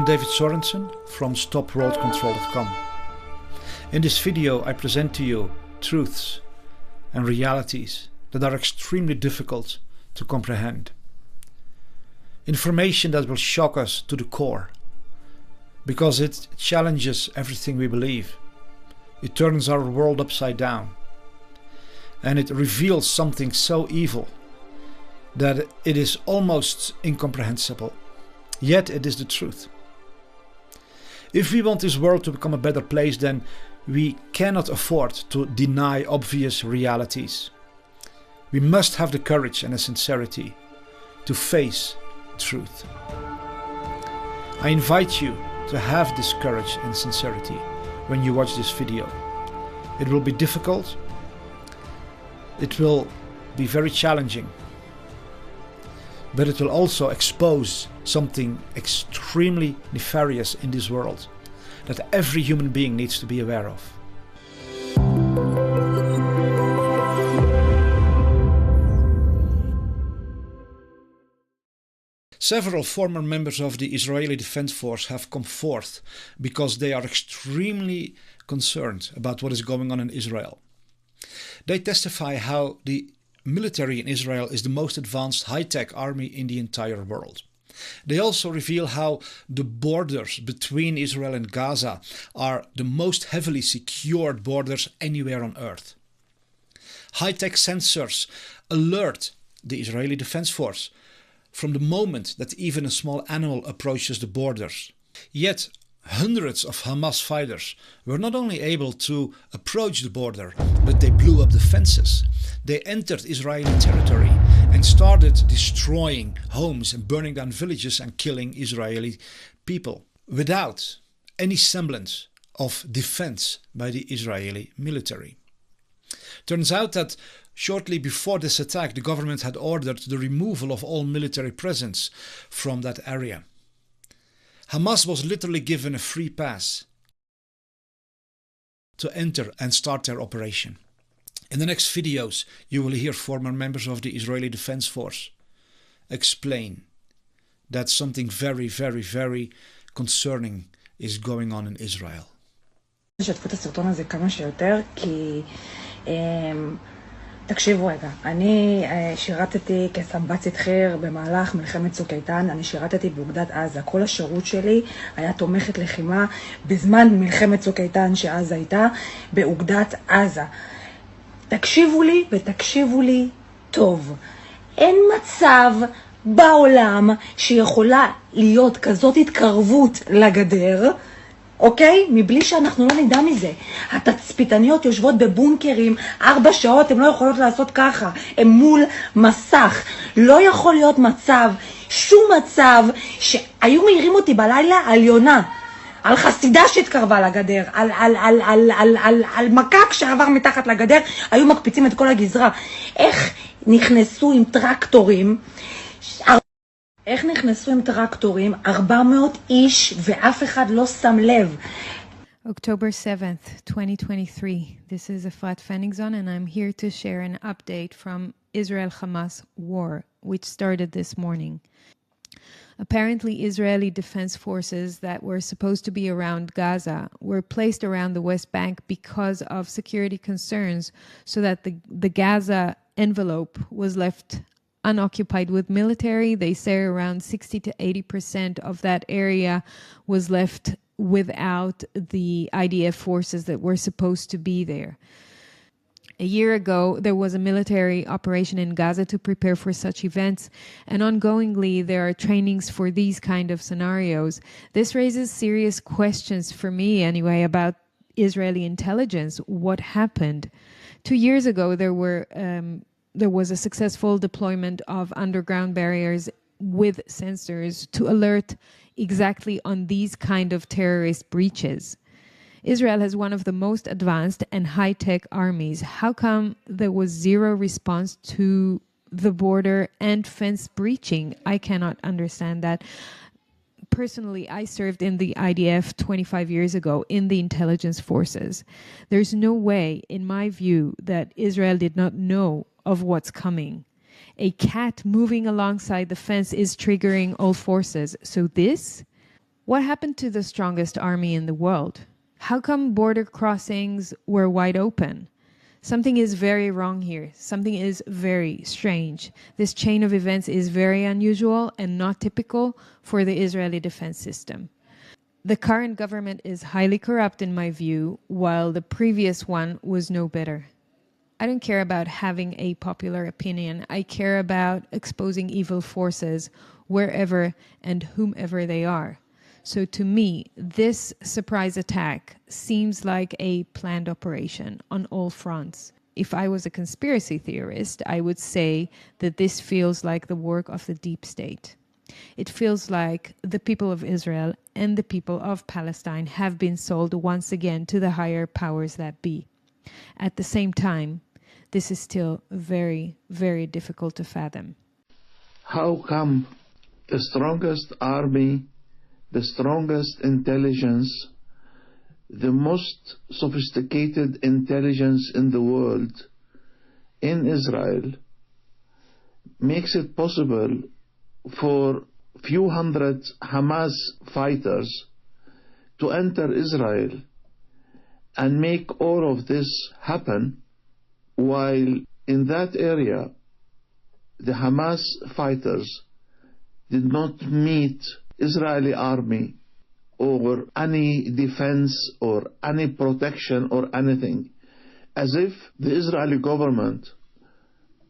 David Sorensen from StopWorldControl.com. In this video I present to you truths and realities that are extremely difficult to comprehend. Information that will shock us to the core, because it challenges everything we believe. It turns our world upside down, and it reveals something so evil that it is almost incomprehensible. Yet it is the truth. If we want this world to become a better place, then we cannot afford to deny obvious realities. We must have the courage and the sincerity to face truth. I invite you to have this courage and sincerity when you watch this video. It will be difficult. It will be very challenging. But it will also expose something extremely nefarious in this world that every human being needs to be aware of. Several former members of the Israeli Defense Force have come forth because they are extremely concerned about what is going on in Israel. They testify how the military in Israel is the most advanced high-tech army in the entire world. They also reveal how the borders between Israel and Gaza are the most heavily secured borders anywhere on earth. High-tech sensors alert the Israeli Defense Force from the moment that even a small animal approaches the borders. Yet hundreds of Hamas fighters were not only able to approach the border, but they blew up the fences. They entered Israeli territory and started destroying homes and burning down villages and killing Israeli people without any semblance of defense by the Israeli military. Turns out that shortly before this attack, the government had ordered the removal of all military presence from that area. Hamas was literally given a free pass to enter and start their operation. In the next videos, you will hear former members of the Israeli Defense Force explain that something very, very, very concerning is going on in Israel. שתפו את הסרטון הזה כמה שיותר, כי תקשיבו רגע, אני שירתתי כסמב"צית חי"ר במהלך מלחמת צוק איתן, אני שירתתי באוגדת עזה. כל השירות שלי היה תומכת לחימה בזמן מלחמת צוק איתן שעזה הייתה באוגדת עזה. תקשיבו לי ותקשיבו לי טוב. אין מצב בעולם שיכולה להיות כזאת התקרבות לגדר, אוקיי? מבלי שאנחנו לא נדע מזה. התצפיתניות יושבות בבונקרים 4 שעות, הן לא יכולות לעשות ככה. הן מול מסך. לא יכול להיות מצב, שום מצב, שהיו מעירים אותי בלילה על יונה. על חסידה שהתקרבה לגדר, על מקק שעבר מתחת לגדר, היו מקפיצים את כל הגזרה. איך נכנסו עם טרקטורים, 400 איש ואף אחד לא שם לב. October 7th, 2023. This is Efrat Fenigzon and I'm here to share an update from Israel-Hamas war, which started this morning. Apparently, Israeli defense forces that were supposed to be around Gaza were placed around the West Bank because of security concerns, so that the Gaza envelope was left unoccupied with military. They say around 60 to 80% of that area was left without the IDF forces that were supposed to be there. A year ago, there was a military operation in Gaza to prepare for such events, and ongoingly there are trainings for these kind of scenarios. This raises serious questions for me anyway about Israeli intelligence. What happened? 2 years ago, there was a successful deployment of underground barriers with sensors to alert exactly on these kind of terrorist breaches. Israel has one of the most advanced and high-tech armies. How come there was zero response to the border and fence breaching? I cannot understand that. Personally, I served in the IDF 25 years ago in the intelligence forces. There's no way, in my view, that Israel did not know of what's coming. A cat moving alongside the fence is triggering all forces. So this What happened to the strongest army in the world? How come border crossings were wide open? Something is very wrong here. Something is very strange. This chain of events is very unusual and not typical for the Israeli defense system. The current government is highly corrupt in my view, while the previous one was no better. I don't care about having a popular opinion. I care about exposing evil forces wherever and whomever they are. So to me, this surprise attack seems like a planned operation on all fronts. If I was a conspiracy theorist, I would say that this feels like the work of the deep state. It feels like the people of Israel and the people of Palestine have been sold once again to the higher powers that be. At the same time, this is still very, very difficult to fathom. How come the strongest army, the strongest intelligence, the most sophisticated intelligence in the world, in Israel, makes it possible for few hundred Hamas fighters to enter Israel and make all of this happen, while in that area the Hamas fighters did not meet Israeli army or any defense or any protection or anything, as if the Israeli government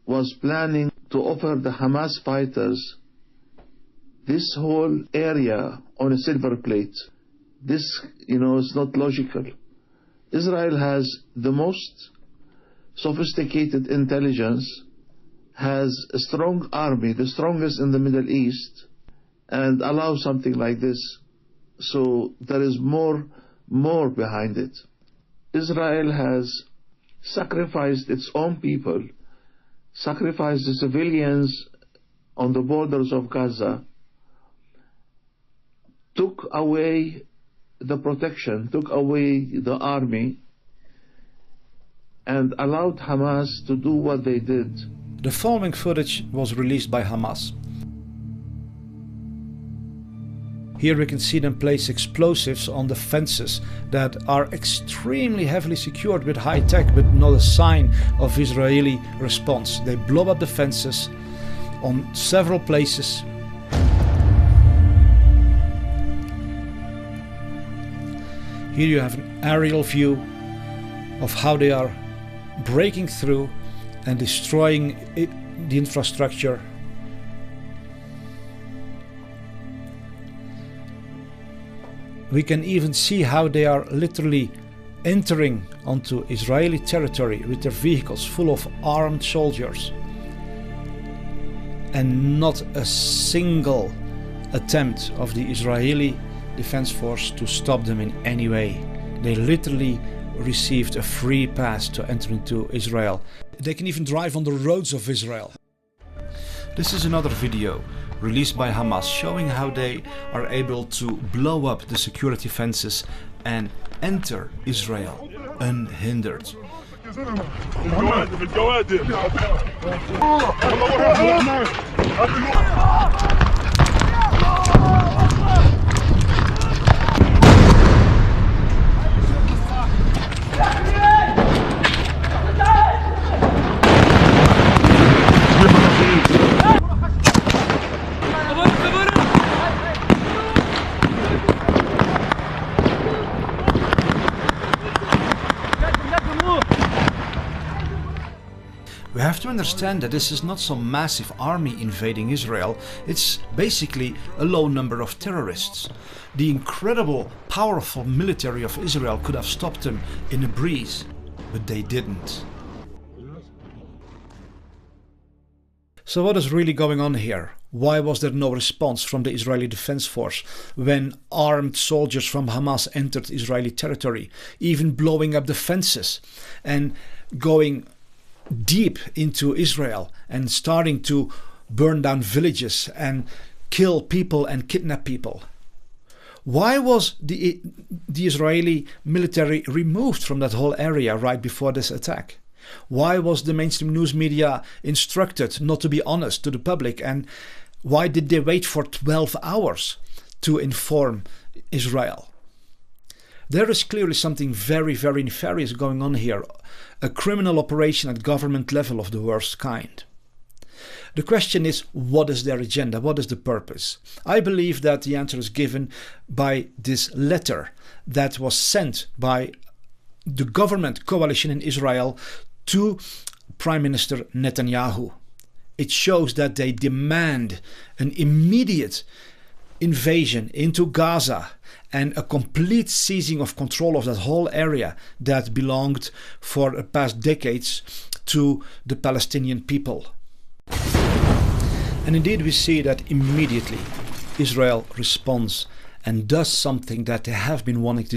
was planning to offer the Hamas fighters this whole area on a silver plate. This, is not logical. Israel has the most sophisticated intelligence, has a strong army, the strongest in the Middle East, and allow something like this. So there is more behind it. Israel has sacrificed its own people, sacrificed the civilians on the borders of Gaza, took away the protection, took away the army, and allowed Hamas to do what they did. The following footage was released by Hamas. Here we can see them place explosives on the fences that are extremely heavily secured with high tech, but not a sign of Israeli response. They blow up the fences on several places. Here you have an aerial view of how they are breaking through and destroying the infrastructure. We can even see how they are literally entering onto Israeli territory with their vehicles full of armed soldiers. And not a single attempt of the Israeli Defense Force to stop them in any way. They literally received a free pass to enter into Israel. They can even drive on the roads of Israel. This is another video released by Hamas showing how they are able to blow up the security fences and enter Israel unhindered. We have to understand that this is not some massive army invading Israel, it's basically a low number of terrorists. The incredible, powerful military of Israel could have stopped them in a breeze, but they didn't. So what is really going on here? Why was there no response from the Israeli Defense Force when armed soldiers from Hamas entered Israeli territory, even blowing up the fences and going deep into Israel and starting to burn down villages and kill people and kidnap people? Why was the Israeli military removed from that whole area right before this attack? Why was the mainstream news media instructed not to be honest to the public, and why did they wait for 12 hours to inform Israel. There is clearly something very, very nefarious going on here, a criminal operation at government level of the worst kind. The question is, what is their agenda? What is the purpose? I believe that the answer is given by this letter that was sent by the government coalition in Israel to Prime Minister Netanyahu. It shows that they demand an immediate invasion into Gaza and a complete seizing of control of that whole area that belonged for the past decades to the Palestinian people. And indeed we see that immediately Israel responds and does something that they have been wanting to